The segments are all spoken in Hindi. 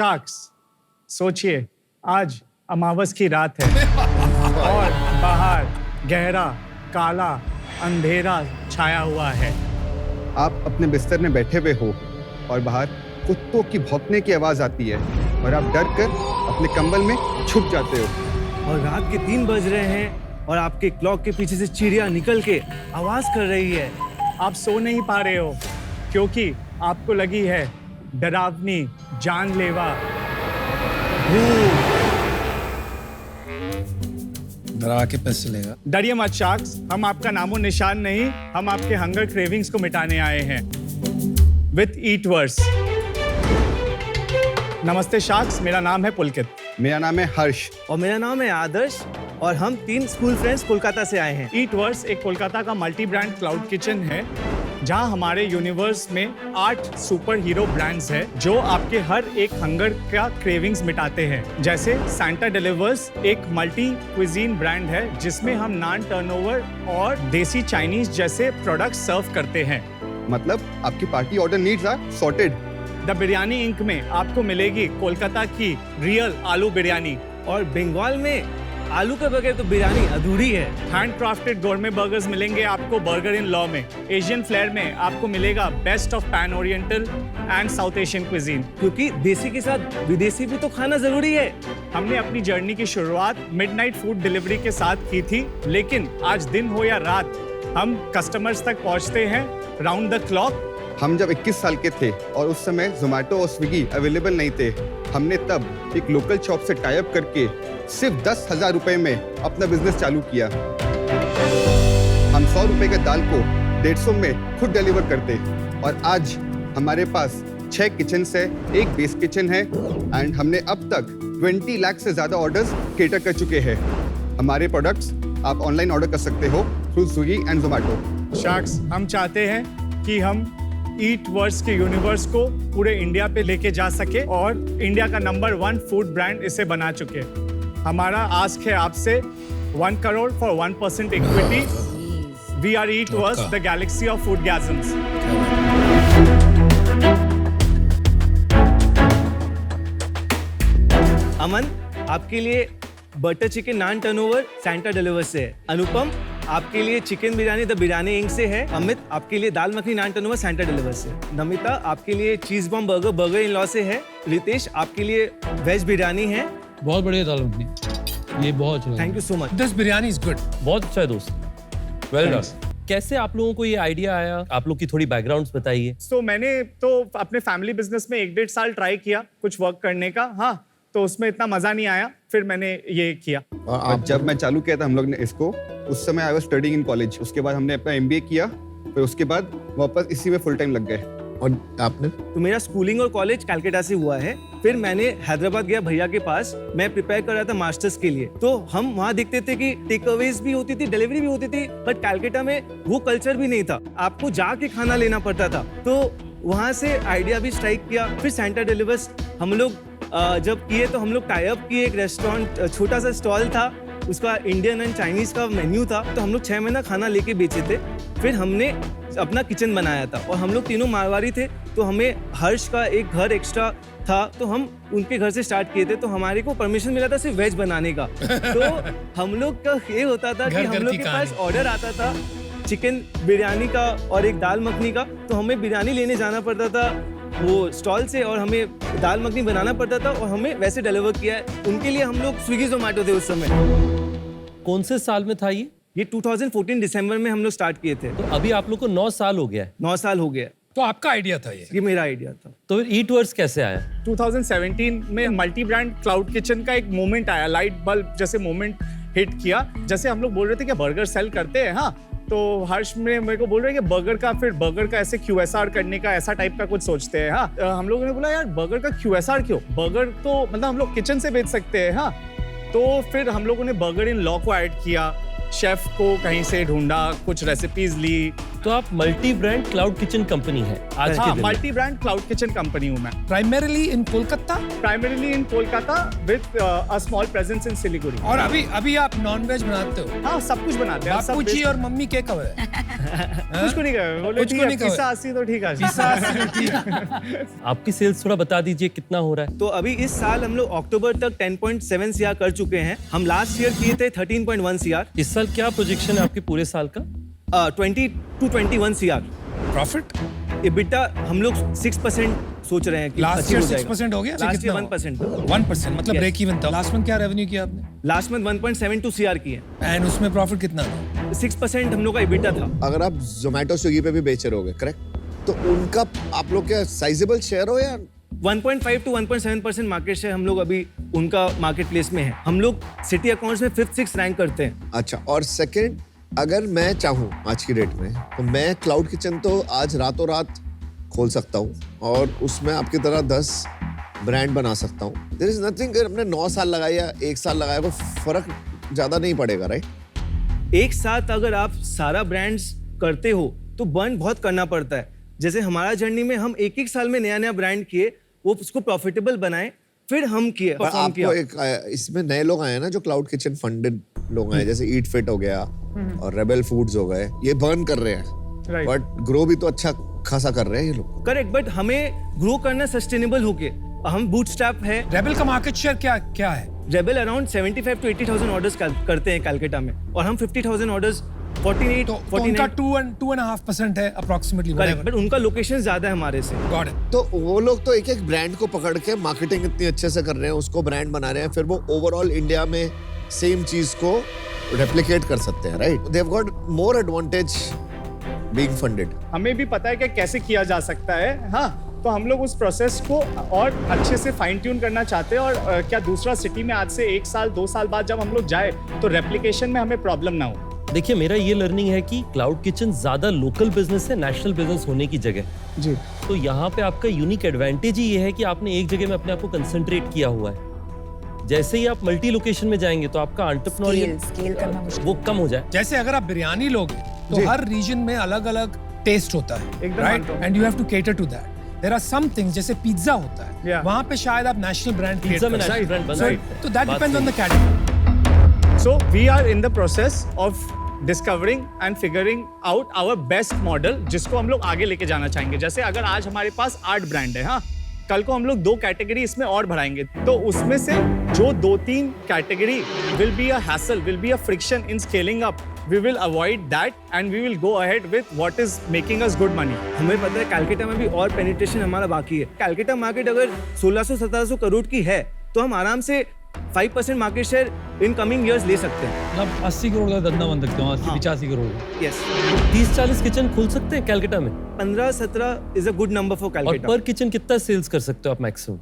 शार्क्स, सोचिए आज अमावस की रात है और बाहर गहरा काला अंधेरा छाया हुआ है। आप अपने बिस्तर में बैठे हुए हो और बाहर कुत्तों की भौंकने की आवाज आती है और आप डर कर अपने कंबल में छुप जाते हो। और रात के 3 बज रहे हैं और आपके क्लॉक के पीछे से चिड़िया निकल के आवाज कर रही है। आप सो नहीं पा रहे हो क्योंकि आपको लगी है डरावनी जानलेवा भूत। डरा के पैसे लेगा। डरिए मत शार्क्स, हम आपका नामो निशान नहीं, हम आपके हंगर क्रेविंग्स को मिटाने आए हैं विथ ईटवर्स। नमस्ते शार्क्स, मेरा नाम है पुलकित। मेरा नाम है हर्ष। और मेरा नाम है आदर्श और हम 3 स्कूल फ्रेंड्स कोलकाता से आए हैं। ईटवर्स एक कोलकाता का मल्टी ब्रांड क्लाउड किचन है जहां हमारे यूनिवर्स में 8 सुपर हीरो ब्रांड्स हैं जो आपके हर एक हंगर का क्रेविंग्स मिटाते हैं। जैसे सैंटा डिलीवर्स एक मल्टी क्विजीन ब्रांड है जिसमें हम नॉन टर्नओवर और देसी चाइनीज जैसे प्रोडक्ट सर्व करते हैं। मतलब आपकी party order needs are sorted. The biryani Inc में आपको मिलेगी कोलकाता की रियल आलू बिरयानी। और बंगाल में आलू के बगैर तो बिरयानी अधूरी है। हैंड क्राफ्टेड गोरमे बर्गर्स मिलेंगे आपको बर्गर इन लॉ में। एशियन फ्लेयर में आपको मिलेगा best of pan oriental and south Asian cuisine. क्योंकि देसी के साथ विदेशी भी तो खाना जरूरी है। हमने अपनी जर्नी की शुरुआत मिडनाइट फूड डिलीवरी के साथ की थी, लेकिन आज दिन हो या रात हम कस्टमर्स तक पहुंचते हैं राउंड द क्लॉक। हम जब 21 साल के थे और उस समय जोमेटो और स्विगी अवेलेबल नहीं थे, हमने तब एक लोकल शॉप से टाई अप करके सिर्फ 10,000 रुपए में अपना बिजनेस चालू किया। हम 100 रुपए के दाल को 150 में खुद डिलीवर करते और आज हमारे पास 6 किचन है, एक बेस किचन है एंड हमने अब तक 20 लाख से ज्यादा ऑर्डर्स केटर कर चुके हैं। हमारे प्रोडक्ट्स आप ऑनलाइन ऑर्डर कर सकते हो through Swiggy and Zomato. Sharks, हम चाहते हैं कि हम ईटवर्स के यूनिवर्स को पूरे इंडिया पे लेके जा सके और इंडिया का नंबर 1 फूड ब्रांड इसे बना चुके। हमारा आस्क है आपसे 1 crore for 1% equity. We are Eatwars, the galaxy of food gasms. Aman, आपके लिए butter chicken naan turnover Santa deliver से है। अनुपम, आपके लिए chicken biryani the biryani inc से है। अमित, आपके लिए dal makhani naan turnover Santa deliver से। नमिता, आपके लिए cheese bomb burger burger in law से है। रितेश, आपके लिए वेज बिरयानी है। बहुत बढ़िया दाल मखनी, ये बहुत अच्छा। Thank you so much. This biryani is good. बहुत अच्छा है दोस्त, वेल डन। कैसे आप लोगों को ये आइडिया आया? आप लोग की थोड़ी बैकग्राउंड्स बताइए। तो मैंने तो अपने फैमिली बिजनेस में 1-1.5 साल ट्राई किया कुछ वर्क करने का, हाँ, तो उसमें इतना मजा नहीं आया, फिर मैंने ये किया। और जब मैं चालू किया था हम लोग ने इसको, उस समय I was studying in college. उसके बाद हमने अपना MBA किया, फिर उसके बाद वापस इसी में फुल टाइम लग गए। और आपने? तो मेरा स्कूलिंग और कॉलेज कलकत्ता से हुआ है। फिर मैंने हैदराबाद गया भैया के पास, मैं प्रिपेयर कर रहा था मास्टर्स के लिए। तो हम वहाँ देखते थे कि टेक अवेज भी होती थी, डिलीवरी भी होती थी, बट कलकत्ता में वो कल्चर भी नहीं था, आपको जाके खाना लेना पड़ता था। तो वहाँ से आइडिया भी स्ट्राइक किया। फिर सैंटा डिलीवर्स हम लोग जब किए तो हम लोग टाई अप किए। एक रेस्टोरेंट, छोटा सा स्टॉल था, उसका इंडियन एंड चाइनीज का मेन्यू था, तो हम लोग 6 महीना खाना लेके बेचे थे। फिर हमने अपना किचन बनाया था और हम लोग तीनों मारवाड़ी थे, तो हमें हर्ष का एक घर एक्स्ट्रा था, तो हम उनके घर से स्टार्ट किए थे। तो हमारे को परमिशन मिला था सिर्फ वेज बनाने का। तो हम लोग का ये होता था कि हम लोग के पास ऑर्डर आता था चिकन बिरयानी का और एक दाल मखनी का, तो हमें बिरयानी लेने जाना पड़ता था वो स्टॉल से और हमें दाल मखनी बनाना पड़ता था और हमें वैसे डिलीवर किया है। उनके लिए हम लोग स्विगी जोमेटो थे उस समय। कौन से साल में था ये? ये 2014 दिसंबर में हम लोग स्टार्ट किए थे। तो अभी आप लोग को 9 साल हो गया है। 9 साल हो गया। तो आपका आइडिया था ये मेरा आइडिया था। तो फिर ईटवर्स कैसे आया? 2017 में मल्टी ब्रांड क्लाउड किचन का एक मोमेंट आया, लाइट बल्ब जैसे मोमेंट हिट किया। जैसे हम लोग बोल रहे थे कि बर्गर सेल करते हैं, हाँ, तो हर्ष में मेरे को बोल रहे हैं कि बर्गर का ऐसे QSR करने का ऐसा टाइप का कुछ सोचते हैं। हाँ, हम लोगों ने बोला यार बर्गर का QSR क्यों? बर्गर तो मतलब हम लोग किचन से बेच सकते हैं। हाँ, तो फिर हम लोगों ने बर्गर इन लॉ को ऐड किया शेफ को कहीं से ढूंढा, कुछ रेसिपीज ली। तो आप multi brand cloud kitchen company है आज के हाँ, दिन में। Multi brand cloud kitchen company हूँ मैं। Primarily in Kolkata. Primarily in Kolkata with a small presence in Siliguri. और अभी आप नॉनवेज बनाते हो? हाँ, सब कुछ बनाते हैं। सब बापूजी और मम्मी के कब है? कुछ को नहीं कहे, बोले कुछ ठीक को है, नहीं कहे। पिस्सा 80 तो ठीक है। आपकी सेल्स थोड़ा बता दीजिए कितना हो रहा है? तो अभी इस साल हम लोग अक्टूबर तक 10.7 CR कर चुके हैं। हम लास्ट ईयर किए थे 13.1 CR। इस साल क्या प्रोजेक्शन है आपके पूरे साल का? 20 to 21 CR। प्रॉफिट? EBITDA हम लोग 6% सोच रहे हैं कि लास्ट ईयर 6% हो गया? Last year 1%। 1% मतलब Yes. ब्रेक इवन था। लास्ट मंथ क्या रेवेन्यू किया आपने? लास्ट मंथ 1.72 CR किए। एंड उसमें प्रॉफिट कितना था? 6% हम लोग का EBITDA था। अगर आप जोमेटो स्विगी पे भी बेच रहे होगे, करेक्ट? तो उनका आप लोग क्या साइजेबल शेयर हो या 1.5 to 1.7% मार्केट शेयर हम लोग अभी उनका मार्केट प्लेस में है। हम लोग सिटी अकाउंट्स में 5th 6th रैंक करते हैं। अच्छा? और सेकंड, अगर मैं चाहूँ आज की डेट में तो मैं क्लाउड किचन तो आज रातों रात खोल सकता हूँ और उसमें आपकी तरह 10 ब्रांड बना सकता हूँ। There is nothing. अपने 9 साल लगाए या 1 साल लगाए कोई फर्क ज्यादा नहीं पड़ेगा, राइट? एक साथ अगर आप सारा ब्रांड्स करते हो तो बर्न बहुत करना पड़ता है। जैसे हमारा जर्नी में हम एक साल में नया ब्रांड किए, वो उसको प्रॉफिटेबल बनाए, फिर हम किए, पर परफॉर्म किया। आपको एक इसमें नए लोग आए हैं ना जो क्लाउड किचन फंडेड लोग आए, जैसे ईट फिट हो गया और रेबल फूड्स हो गए, ये बर्न कर रहे हैं Right. बट ग्रो भी तो अच्छा खासा कर रहे हैं ये लोग। करेक्ट, बट हमें ग्रो करना सस्टेनेबल होके। हम बूटस्ट्रैप है। रेबल का मार्केट शेयर क्या है? रेबल अराउंड 75 to 80,000 ऑर्डर्स करते हैं कलकत्ता में, और हम 50,000 ऑर्डर्स 48 तो 49 उनका 2.5% है अप्रोक्सीमेटली। करेक्ट, बट उनका लोकेशन ज्यादा है हमारे से। Got it. तो वो लोग तो एक एक ब्रांड को पकड़ के मार्केटिंग इतनी अच्छे से कर रहे हैं, उसको ब्रांड बना रहे हैं, फिर वो ओवरऑल इंडिया में सेम चीज को रेप्लिकेट कर सकते हैं, right? They have got more advantage being funded. हमें भी पता है कि कैसे किया जा सकता है। हाँ, तो हम लोग उस प्रोसेस को और अच्छे से फाइन ट्यून करना चाहते हैं। और क्या दूसरा सिटी में आज से 1 साल 2 साल बाद जब हम लोग जाए तो रेप्लिकेशन में हमें प्रॉब्लम ना हो। देखिए, मेरा ये लर्निंग है कि क्लाउड किचन ज्यादा लोकल बिजनेस है नेशनल बिजनेस होने की जगह। जी, तो यहाँ पे आपका यूनिक एडवांटेज ही ये है कि आपने एक जगह में अपने आप को कंसंट्रेट किया हुआ है। जैसे ही आप मल्टी लोकेशन में जाएंगे तो आपका एंटरप्रेन्योरियल स्केल करना मुश्किल। वो कम हो जाए। जैसे अगर आप बिरयानी लोगे तो हर रीजन में अलग-अलग टेस्ट होता है, एकदम राइट? मानता हूं। And you have to cater to that. There are some things, जैसे पिज्जा होता है, Yeah. वहां पे शायद आप नेशनल ब्रांड पिज्जा में नेशनल ब्रांड बन सकते हैं। तो दैट बात डिपेंड्स ऑन द सही category. so we are in the process of discovering and figuring out our best model, जिसको हम लोग आगे लेके जाना चाहेंगे। जैसे अगर आज हमारे पास 8 ब्रांड है, हाँ, कल को हम लोग 2 कैटेगरी इसमें और बढ़ाएंगे, तो उसमें से जो 2-3 category will be a hassle, will be a friction in scaling up, we will avoid that and we will go ahead with what is making us good money. हमें पता है कलकत्ता में भी और पेनिट्रेशन हमारा बाकी है। कलकत्ता मार्केट अगर 1600-1700 करोड़ की है तो हम आराम से 5% market share in coming years ले सकते हैं। मतलब 80 करोड़ का धंधा बन सकते हो, 80-85 करोड़ का। यस, 30-40 किचन खोल सकते हैं कलकत्ता में। 15-17 is a good number for और कलकत्ता। पर किचन कितना सेल्स कर सकते हो आप मैक्सिमम?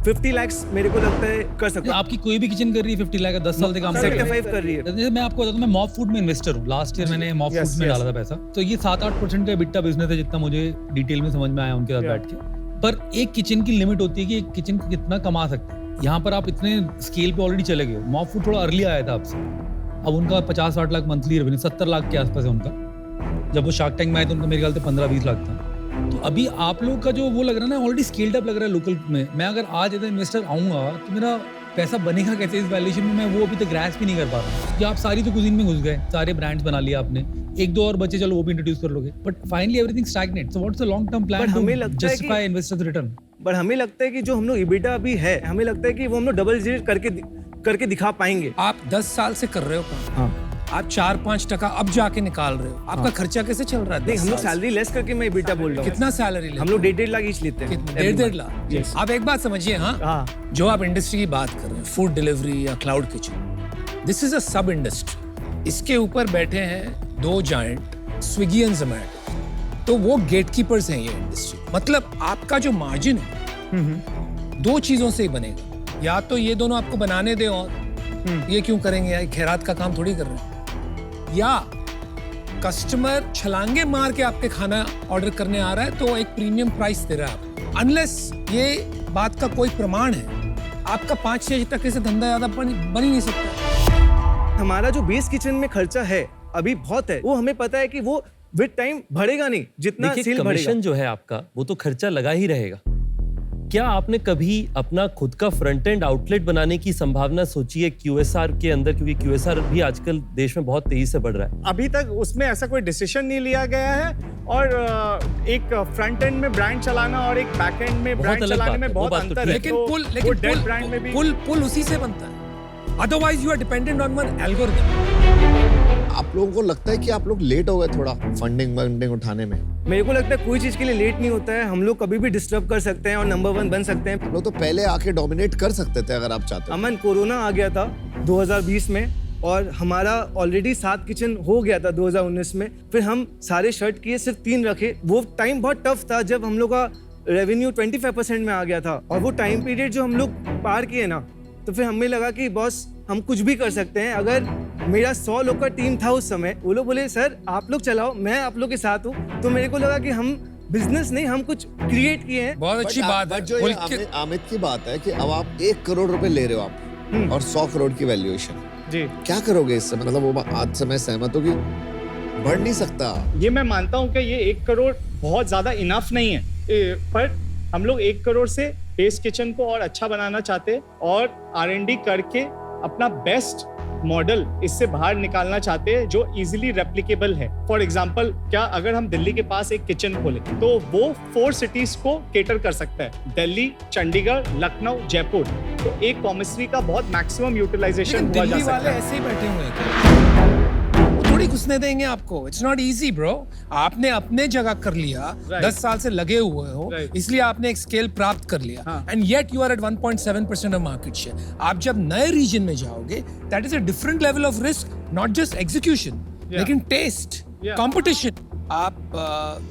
50 lakhs मेरे को लगता है कर सकते हैं। आपकी कोई भी किचन कर रही है 50 लाख का 10 साल से काम कर सेक्टर रही 5 कर रही है। जैसे मैं आपको बताता हूँ, मैं मॉप फूड में इन्वेस्टर हूँ। लास्ट ईयर मैंने मॉप Yes, फूड में yes. डाला था पैसा। तो ये 7-8% का बिट्टा बिजनेस है, जितना मुझे डिटेल में समझ में आया उनके साथ Yeah. बैठ के। पर एक किचन की लिमिट होती है कि एक किचन कितना कमा सकते हैं। यहाँ पर आप इतने स्केल पे ऑलरेडी चले गए हो। मॉप फूड थोड़ा अर्ली आया था आपसे। अब उनका 50-60 लाख मंथली रेवेन्यू, 70 लाख के आसपास है उनका। जब वो शार्क टैंक में आए तो उनका मेरे ख्याल से 15-20 लाख था। तो अभी आप लोग का जो वो लग रहा है ना, ऑलरेडी स्केल्ड अप लग रहा है लोकल में। मैं अगर आज एज इन्वेस्टर आऊंगा तो मेरा पैसा बनेगा कैसे इस वैल्यूएशन में, मैं वो अभी तक ग्रैस्प भी नहीं कर पा रहा हूँ। कि आप सारी तो कुजीन में घुस गए, सारे ब्रांड्स बना लिए आपने, 1-2 और बचे, चलो वो भी इंट्रोड्यूस कर लोगे, but finally everything stagnate. So what's the long term plan But टू हमें लगता है कि- जस्टिफाई इन्वेस्टर्स रिटर्न? बट हमें लगता है कि जो हम लोग EBITDA भी है, हमें लगता है कि वो हम लोग डबल डिजिट करके दिखा पाएंगे। आप 10 साल से कर रहे हो काम। हाँ, आप 4-5% अब जाके निकाल रहे हो। आपका खर्चा कैसे चल रहा है? नहीं, 10 हम लोग साल से? सैलरी लेस करके मैं EBITDA बोल रहा हूँ। कितना सैलरी ले? हम लोग 1.5 लाख ईच लेते हैं। कितना? 1.5 लाख। Yes. आप एक बात समझिए, हाँ, हाँ, जो आप इंडस्ट्री की बात कर रहे हैं, फूड डिलीवरी या cloud kitchen, this is a सब इंडस्ट्री। इसके ऊपर बैठे हैं 2 जायंट, स्विगी एंड जोमैटो। तो वो गेटकीपर्स हैं ये इंडस्ट्री। मतलब आपका जो मार्जिन है 2 चीजों से ही बनेगा। या तो ये दोनों आपको बनाने दे, और ये क्यों करेंगे यार, खैरात का काम थोड़ी कर रहे हैं। या कस्टमर छलांगे मार के आपके खाना ऑर्डर करने आ रहा है तो एक प्रीमियम प्राइस दे रहा है आपको। अनलेस ये बात का कोई प्रमाण है, आपका 5-6 टके से धंधा ज्यादा बन ही नहीं सकता। हमारा जो बेस किचन में खर्चा है अभी बहुत है, वो हमें पता है कि वो विद टाइम बढ़ेगा नहीं, जितना देखिए सेल कमीशन बढ़ेगा। जो है आपका वो तो खर्चा लगा ही रहेगा। क्या आपने कभी अपना खुद का फ्रंट एंड आउटलेट बनाने की संभावना सोची है QSR के अंदर, क्योंकि QSR भी आजकल देश में बहुत तेजी से बढ़ रहा है। अभी तक उसमें ऐसा कोई डिसीजन नहीं लिया गया है, और एक फ्रंट एंड में ब्रांड चलाना और एक बैक एंड में बहुत ब्रांड अलग चलाने बात में है, वो बहुत बात तो अंतर ठीक है। है। लेकिन तो पुल वो लेकिन डेड ब्रांड में भी पुल उसी से बनता है। Otherwise you are dependent on one algorithm. आप लोगों को लगता है कि आप लोग लेट हो गए थोड़ा फंडिंग उठाने में? मेरे को लगता है कोई चीज के लिए लेट नहीं होता है, हम लोग कभी भी डिस्टर्ब कर सकते हैं और नंबर 1 बन सकते हैं। आप लोग तो पहले आके डोमिनेट कर सकते थे अगर आप चाहते। अमन, कोरोना आ गया था 2020 में और हमारा ऑलरेडी 7 किचन हो गया था 2019 में। फिर हम सारे शर्ट किए, सिर्फ 3 रखे। वो टाइम बहुत टफ था जब हम लोग का रेवेन्यू 25% में आ गया था, और वो टाइम पीरियड जो हम लोग पार किए ना, तो फिर हमें लगा कि बॉस हम कुछ भी कर सकते हैं। अगर मेरा 100 लोग का टीम था उस समय, वो लोग बोले सर आप लोग चलाओ, मैं आप लोग के साथ हूँ, तो मेरे को लगा कि हम बिजनेस नहीं, हम कुछ क्रिएट किए हैं। बहुत अच्छी बात है। बट जो ये अमित की बात है कि अब आप 1 करोड़ रुपए ले रहे हो आप, और 100 करोड़ की वैल्यूएशन, जी, क्या करोगे इससे? मतलब वो आज से मैं सहमत हूँ कि बढ़ नहीं सकता। ये मैं मानता हूँ कि ये 1 करोड़ बहुत ज्यादा इनफ नहीं है, पर हम लोग 1 करोड़ से बेस किचन को और अच्छा बनाना चाहते हैं और R&D करके अपना बेस्ट मॉडल इससे बाहर निकालना चाहते हैं जो इजीली रेप्लिकेबल है। फॉर एग्जांपल, क्या अगर हम दिल्ली के पास एक किचन खोले तो वो 4 सिटीज को केटर कर सकता है, दिल्ली, चंडीगढ़, लखनऊ, जयपुर। तो एक कॉमर्सरी का बहुत मैक्सिमम यूटिलाइजेशन लेकिन हुआ जा दिल्ली सकता वाले है। ऐसे ही बैठे हुए हैं, वो थोड़ी घुसने देंगे आपको। It's not easy bro. आपने अपने जगह कर लिया, Right. 10 साल से लगे हुए हो, Right. इसलिए आपने एक स्केल प्राप्त कर लिया, हाँ. And yet you are at 1.7% of market share. आप जब नए रीजन में जाओगे, that is a different level of risk, not just execution, लेकिन टेस्ट, Yeah. कंपटीशन। आप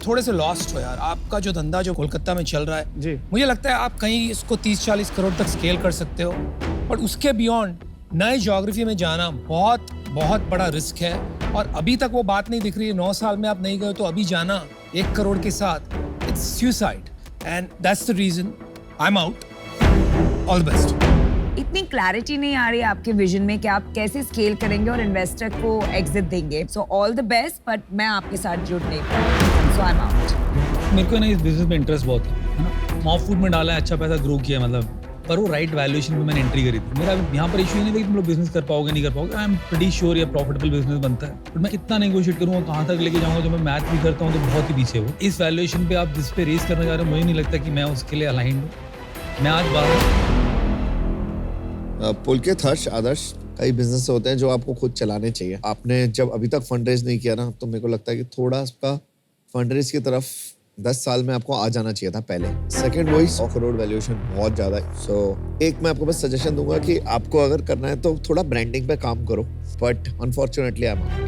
थोड़े से लॉस्ट हो यार। आपका जो धंधा जो कोलकाता में चल रहा है, जी, मुझे लगता है आप कहीं इसको 30-40 करोड़ तक स्केल कर सकते हो, और उसके बियॉन्ड नए ज्योग्राफी में जाना बहुत बहुत बड़ा रिस्क है। और अभी तक वो बात नहीं दिख रही है। 9 साल में आप नहीं गए तो अभी जाना 1 करोड़ के साथ, it's suicide, and that's the reason I am out. All the best. इतनी क्लैरिटी नहीं आ रही है आपके विजन में कि आप कैसे स्केल करेंगे और इन्वेस्टर को एग्जिट देंगे। So all the best, but मैं आपके साथ जुड़ नहीं पाऊंगी, सो आई एम आउट। मेरे को ना इस बिजनेस में इंटरेस्ट बहुत है ना। मॉफ फूड में डाला है, अच्छा पैसा ग्रो किया, मतलब पर वो राइट वैल्यूएशन पे मैंने एंट्री करी थी। मेरा यहाँ पर इशू ही नहीं था कि तुम लोग बिजनेस कर पाओगे नहीं कर पाओगे। आई एम प्रीटी श्योर ये प्रॉफिटेबल बिजनेस बनता है, बट मैं कितना नेगोशिएट करूँगा, कहाँ तक लेके जाऊँगा, जो मैं मैथ भी करता हूँ तो बहुत ही पीछे हो। इस वैल्यूएशन पे आप जिस पे रेस करने जा रहे हो, मुझे नहीं लगता कि मैं उसके लिए अलाइंड हूँ। मैं आज पुलकित, हर्ष, आदर्श, कई बिजनेस होते हैं जो आपको खुद चलाने चाहिए। आपने जब अभी तक फंड रेज नहीं किया ना, तो मेरे को लगता है कि थोड़ा उसका फंड रेज की तरफ 10 साल में आपको आ जाना चाहिए था पहले। सेकंड, वही 100 करोड़ वैल्यूएशन बहुत ज्यादा है। सो एक मैं आपको बस सजेशन दूंगा कि आपको अगर करना है तो थोड़ा ब्रांडिंग पे काम करो, but unfortunately I am out.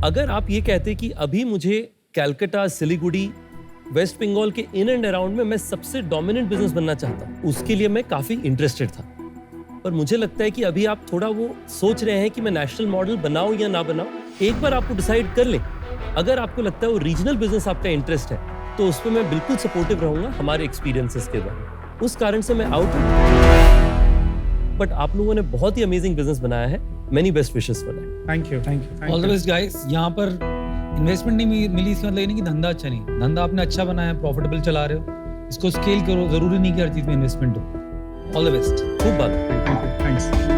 अगर आप ये कहते कि अभी मुझे कलकत्ता, सिलीगुड़ी, वेस्ट बंगाल के इन एंड अराउंड में मैं सबसे डोमिनेंट बिजनेस बनना चाहता हूँ, उसके लिए मैं काफी इंटरेस्टेड था। पर मुझे लगता है कि अभी आप थोड़ा वो सोच रहे हैं कि मैं नेशनल मॉडल बनाऊं या ना बनाऊं। एक बार आपको डिसाइड कर ले। अगर आपको लगता है वो रीजनल बिजनेस आपका इंटरेस्ट है, तो उस पर मैं बिल्कुल सपोर्टिव रहूंगा हमारे एक्सपीरियंसेस के बाद। उस कारण से मैं आउट हूं। बट आप लोगों ने बहुत ही अमेजिंग बिजनेस बनाया है। Many best wishes for that. Thank you. All the best guys. यहाँ पर इन्वेस्टमेंट नहीं मिली, इसका मतलब ये नहीं कि धंधा अच्छा नहीं। धंधा आपने अच्छा बनाया, प्रॉफिटेबल चला रहे हो, इसको स्केल करो। जरूरी नहीं कि हर चीज में इन्वेस्टमेंट हो। All the best. खूब बात। थैंक्स।